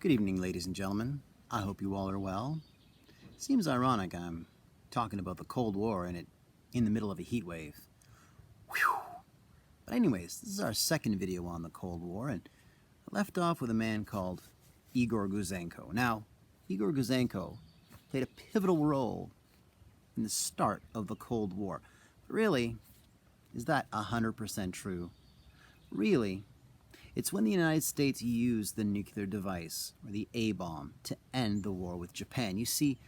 Good evening, ladies and gentlemen. I hope you all are well. Seems ironic I'm talking about the Cold War and it in the middle of a heat wave. Whew. But anyways, this is our second video on the Cold War, and I left off with a man called Igor Gouzenko. Now, Igor Gouzenko played a pivotal role in the start of the Cold War. But really, is that 100% true? Really, it's when the United States used the nuclear device, or the A-bomb, to end the war with Japan. You see,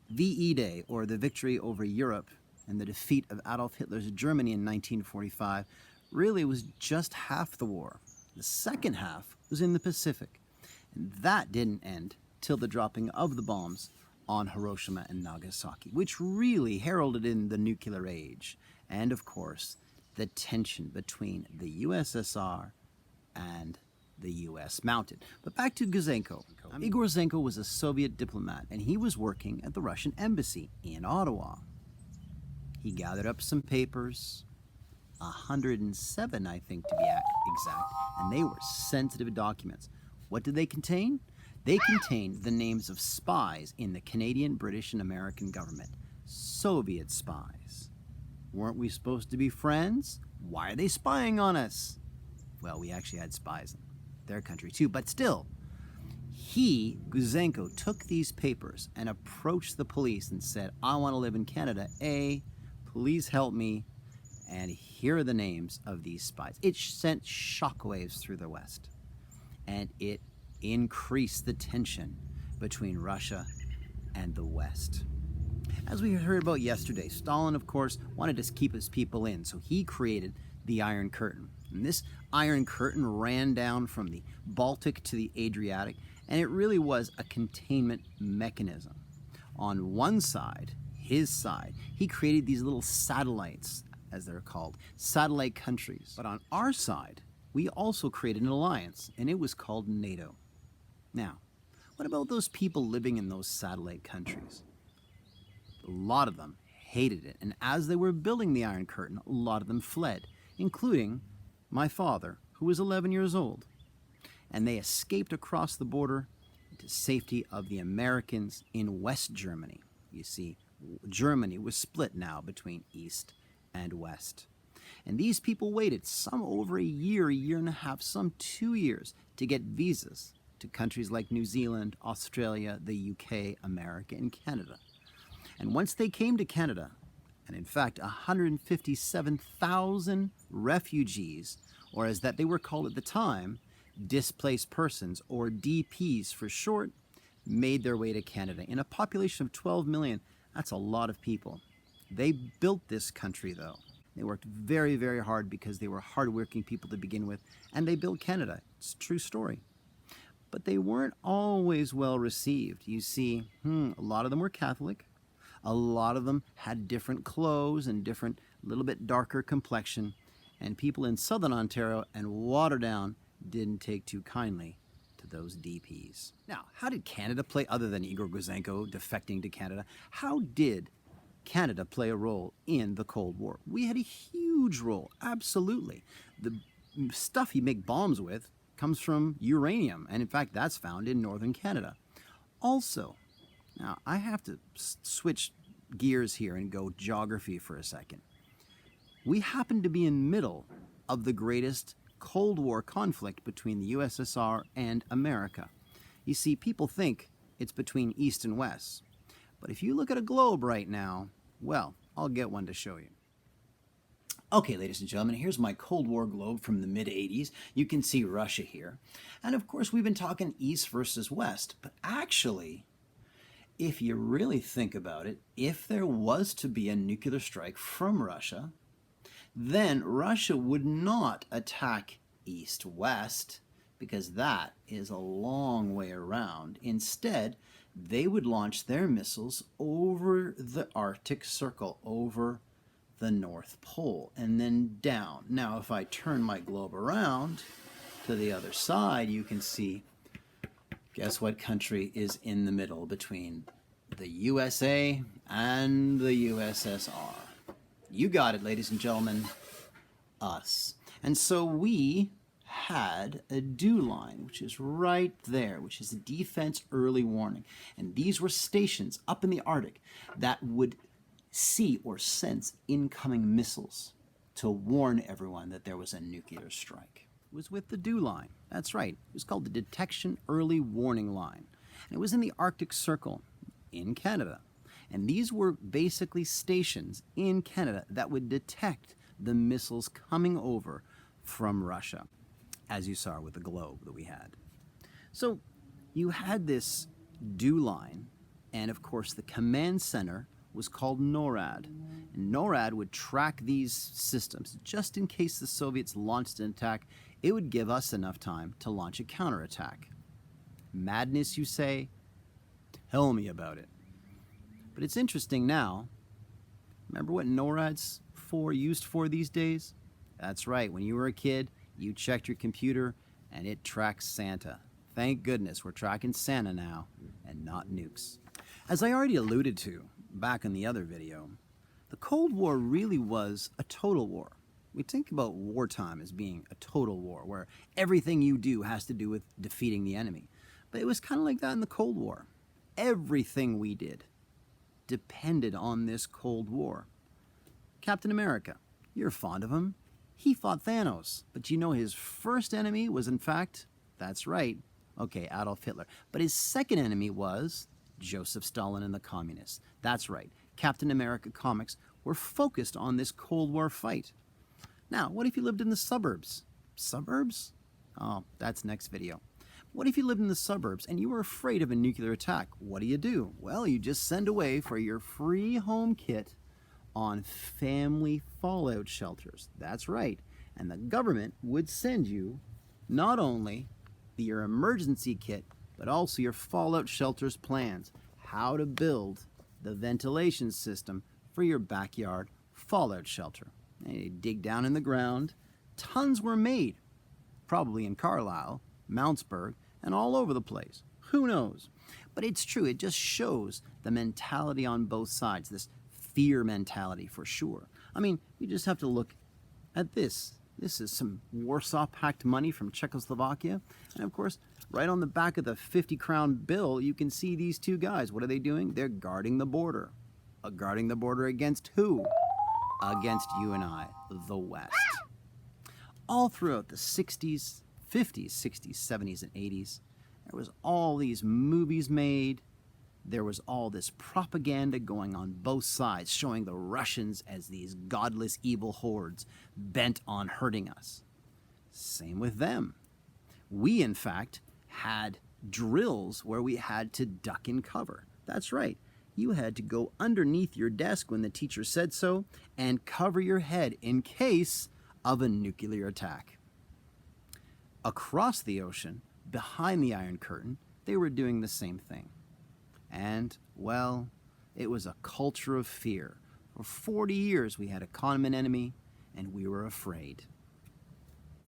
VE Day, or the victory over Europe and the defeat of Adolf Hitler's Germany in 1945, really was just half the war. The second half was in the Pacific, and that didn't end till the dropping of the bombs on Hiroshima and Nagasaki, which really heralded in the nuclear age, and of course, the tension between the USSR and the U.S. mounted. But back to Gouzenko. Igor Gouzenko was a Soviet diplomat, and he was working at the Russian embassy in Ottawa. He gathered up some papers, 107, I think, to be exact, and they were sensitive documents. What did they contain? They contained the names of spies in the Canadian, British, and American government. Soviet spies. Weren't we supposed to be friends? Why are they spying on us? Well, we actually had spies in their country too, but still, Gouzenko, took these papers and approached the police and said, I want to live in Canada. Please help me. And here are the names of these spies. It sent shockwaves through the West, and it increased the tension between Russia and the West. As we heard about yesterday, Stalin, of course, wanted to keep his people in, so he created the Iron Curtain. And this Iron Curtain ran down from the Baltic to the Adriatic, and it really was a containment mechanism. On one side, his side, he created these little satellites, as they're called, satellite countries. But on our side, we also created an alliance, and it was called NATO. Now, what about those people living in those satellite countries? A lot of them hated it, and as they were building the Iron Curtain, a lot of them fled, including my father, who was 11 years old. And they escaped across the border to safety of the Americans in West Germany. You see, Germany was split now between East and West. And these people waited some over a year and a half, some 2 years to get visas to countries like New Zealand, Australia, the UK, America, and Canada. And once they came to Canada, and in fact 157,000 refugees, or as that they were called at the time, displaced persons, or DPs for short, made their way to Canada. In a population of 12 million, that's a lot of people. They built this country, though. They worked very, very hard because they were hardworking people to begin with, and they built Canada. It's a true story. But they weren't always well received. You see, a lot of them were Catholic. A lot of them had different clothes and different, little bit darker complexion, and people in southern Ontario and Waterdown didn't take too kindly to those DPs. Now, how did Canada play, other than Igor Gouzenko defecting to Canada? How did Canada play a role in the Cold War? We had a huge role, absolutely. The stuff you make bombs with comes from uranium, and in fact, that's found in northern Canada. Also, now I have to switch gears here and go geography for a second. We happen to be in the middle of the greatest Cold War conflict between the USSR and America. You see, people think it's between East and West. But if you look at a globe right now, well, I'll get one to show you. Okay, ladies and gentlemen, here's my Cold War globe from the mid-'80s. You can see Russia here. And of course, we've been talking East versus West. But actually, if you really think about it, if there was to be a nuclear strike from Russia, then Russia would not attack east-west, because that is a long way around. Instead, they would launch their missiles over the Arctic Circle, over the North Pole, and then down. Now, if I turn my globe around to the other side, you can see, guess what country is in the middle between the USA and the USSR? You got it, ladies and gentlemen, us. And so we had a dew line, which is right there, which is a defense early warning. And these were stations up in the Arctic that would see or sense incoming missiles to warn everyone that there was a nuclear strike. It was with the dew line. That's right. It was called the Detection Early Warning Line. And it was in the Arctic Circle in Canada. And these were basically stations in Canada that would detect the missiles coming over from Russia, as you saw with the globe that we had. So you had this dew line, and of course the command center was called NORAD. And NORAD would track these systems just in case the Soviets launched an attack. It would give us enough time to launch a counterattack. Madness, you say? Tell me about it. But it's interesting now. Remember what NORAD's used for these days? That's right. When you were a kid, you checked your computer and it tracked Santa. Thank goodness we're tracking Santa now and not nukes. As I already alluded to back in the other video, the Cold War really was a total war. We think about wartime as being a total war where everything you do has to do with defeating the enemy. But it was kind of like that in the Cold War. Everything we did depended on this Cold War. Captain America, you're fond of him. He fought Thanos, but you know his first enemy was in fact, that's right, okay, Adolf Hitler. But his second enemy was Joseph Stalin and the communists. That's right, Captain America comics were focused on this Cold War fight. Now, what if you lived in the suburbs? Suburbs? Oh, that's next video. What if you lived in the suburbs and you were afraid of a nuclear attack? What do? Well, you just send away for your free home kit on family fallout shelters. That's right. And the government would send you not only your emergency kit, but also your fallout shelters plans, how to build the ventilation system for your backyard fallout shelter. And you dig down in the ground. Tons were made, probably in Carlisle, Mountsburg, and all over the place. Who knows? But it's true. It just shows the mentality on both sides, this fear mentality for sure. I mean, you just have to look at this. This is some Warsaw Pact money from Czechoslovakia. And of course, right on the back of the 50-crown bill, you can see these two guys. What are they doing? They're guarding the border. Guarding the border against who? Against you and I, the West. All throughout the 60s, 50s, 60s, 70s, and 80s, there was all these movies made. There was all this propaganda going on both sides, showing the Russians as these godless evil hordes bent on hurting us. Same with them. We, in fact, had drills where we had to duck and cover. That's right. You had to go underneath your desk when the teacher said so and cover your head in case of a nuclear attack. Across the ocean, behind the Iron Curtain, they were doing the same thing. And, well, it was a culture of fear. For 40 years we had a common enemy, and we were afraid.